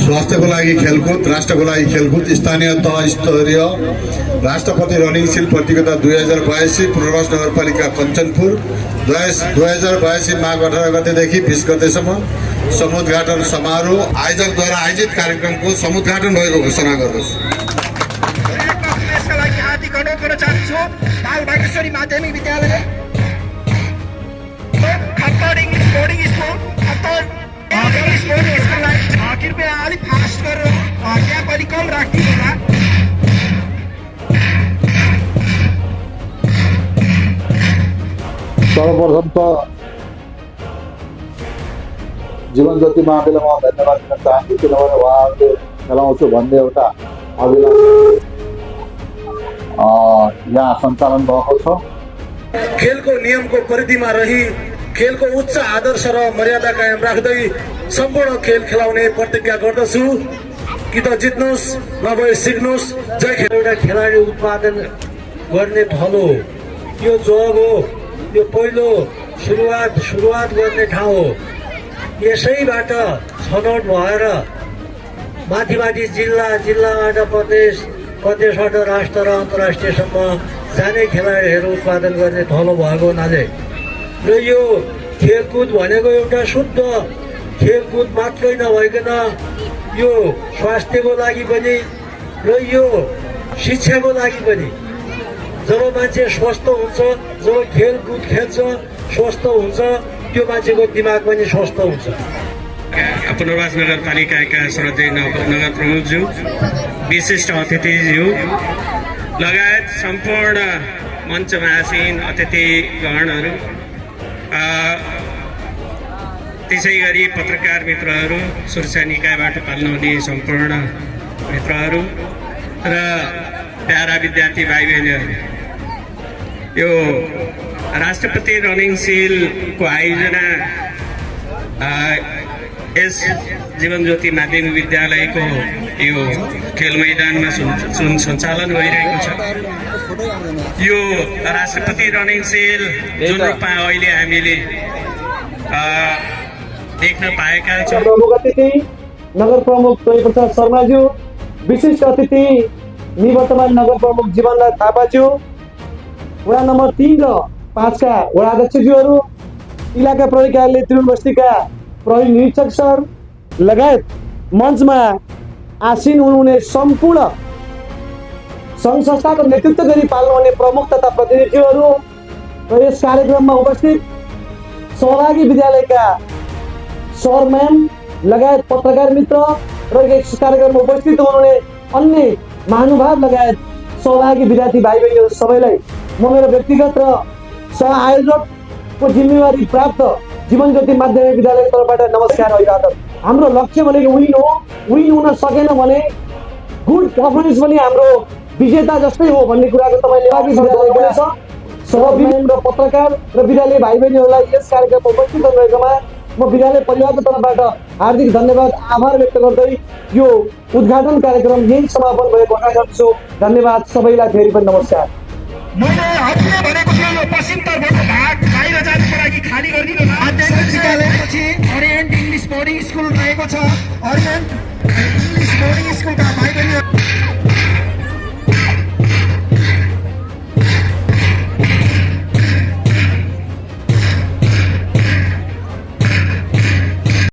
स्वास्थ्यको लागि खेलकुद, राष्ट्रको लागि खेलकुद, स्थानीय तह स्तरीय राष्ट्रपति रनिङ सिल प्रतियोगिता 2082 पूर्वास नगरपालिका कञ्चनपुर 2082 माघ 18 गतेदेखि 20 गतेसम्म समुद्घाटन समारोह आयोजकद्वारा आयोजित कार्यक्रमको समुद्घाटन भएको घोषणा गर्दछु। यसका लागि हार्दिक अनुरोध गर्न चाहन्छु बाल भागेश्वरी माध्यमिक विद्यालय Khattar English boarding school Khattar English boarding स्कुललाई कृपया अलिक फास्ट गरेर क्याप अलिक कम राखिदिनु होला। सर्वप्रथम त जीवन ज्योति महाविद्यालयमा धन्यवाद दिन चाहन्छु, किनभने उहाँहरूले खेलाउँछु भन्ने एउटा अभिलाष यहाँ सञ्चालन भएको छ। खेलको नियमको परिधिमा रही खेलको उच्च आदर्श र मर्यादा कायम राख्दै सम्पूर्ण खेल खेलाउने प्रतिज्ञा गर्दछु कि त जित्नुहोस् नभए सिक्नुहोस्। जय खेल। एउटा खेलाडी उत्पादन गर्ने थलो हो, यो जग हो, यो पहिलो सुरुवात गर्ने ठाउँ हो। यसैबाट छनौट भएर माथि जिल्ला, जिल्लाबाट प्रदेश, प्रदेशबाट राष्ट्र र अन्तर्राष्ट्रियसम्म जाने खेलाडीहरू उत्पादन गर्ने थलो भएको हुनाले र यो खेलकुद भनेको एउटा शुद्ध खेलकुद मात्रै नभइकन यो स्वास्थ्यको लागि पनि र यो शिक्षाको लागि पनि। जब मान्छे स्वस्थ हुन्छ, जब खेलकुद खेल्छ स्वस्थ हुन्छ, त्यो मान्छेको दिमाग पनि स्वस्थ हुन्छ। पुनर्वास नगरपालिकाका श्रद्धेय नगर प्रमुखज्यू, विशिष्ट अतिथिज्यू लगायत सम्पूर्ण मञ्चमा आसीन अतिथिगणहरू, त्यसै गरी पत्रकार मित्रहरू, सुरक्षा निकायबाट पाल्नुहुने सम्पूर्ण मित्रहरू र प्यारा विद्यार्थी भाइ बहिनीहरू, यो राष्ट्रपति रनिङ सिलको आयोजना यस जीवन ज्योति माध्यमिक विद्यालयको यो खेल मैदानमा सञ्चालन भइरहेको छ। यो राष्ट्रपति रनिङ सेल जुन रूपमा अहिले हामीले देख्न पाएका छौँ। प्रमुख अतिथि नगर प्रमुख प्रसाद शर्माज्यू, विशिष्ट अतिथि निवर्तमान नगर प्रमुख जीवनलाल थापाज्यू, वडा नम्बर 3 र 5 का वडा अध्यक्षज्यूहरू, इलाका प्रहरी कार्यालय त्रिभुवन बस्तीका प्रहरी निरीक्षक सर लगायत मञ्चमा आसीन हुनुहुने सम्पूर्ण सङ्घ संस्थाको नेतृत्व गरी पाल्नुहुने प्रमुख तथा प्रतिनिधिहरू र यस कार्यक्रममा उपस्थित सहभागी विद्यालयका सर म्याम लगायत पत्रकार मित्र र यस कार्यक्रममा उपस्थित हुनुहुने अन्य महानुभाव लगायत सहभागी विद्यार्थी भाइ बहिनीहरू सबैलाई म मेरो व्यक्तिगत र सह आयोजकको जिम्मेवारी प्राप्त जीवन ज्योति माध्यमिक विद्यालयको तर्फबाट नमस्कार अभिवादन। हाम्रो लक्ष्य भनेको विन हो, विन हुन सकेन भने गुड पर्फर्मेन्स पनि हाम्रो विजेता जस्तै हो भन्ने कुराको तपाईँले अघि विद्यालय छ। सहविद्यालय र पत्रकार र विद्यालय भाइ बहिनीहरूलाई यस कार्यक्रममा उपस्थित हुनुभएकोमा म विद्यालय परिवारको तर्फबाट हार्दिक धन्यवाद आभार व्यक्त गर्दै यो उद्घाटन कार्यक्रम यही समापन भएको घोषणा गर्छु। धन्यवाद सबैलाई, फेरि पनि नमस्कार। मैले हजुरले भनेको थियो यो पश्चिमतर्फको भाग बाहिर जानुको लागि खाली गरिदिनु होला। माध्यमिक विद्यालयपछि ओरिएन्ट इङ्ग्लिस बोर्डिङ स्कुल रहेको छ। ओरिएन्ट इङ्ग्लिस बोर्डिङ स्कुलका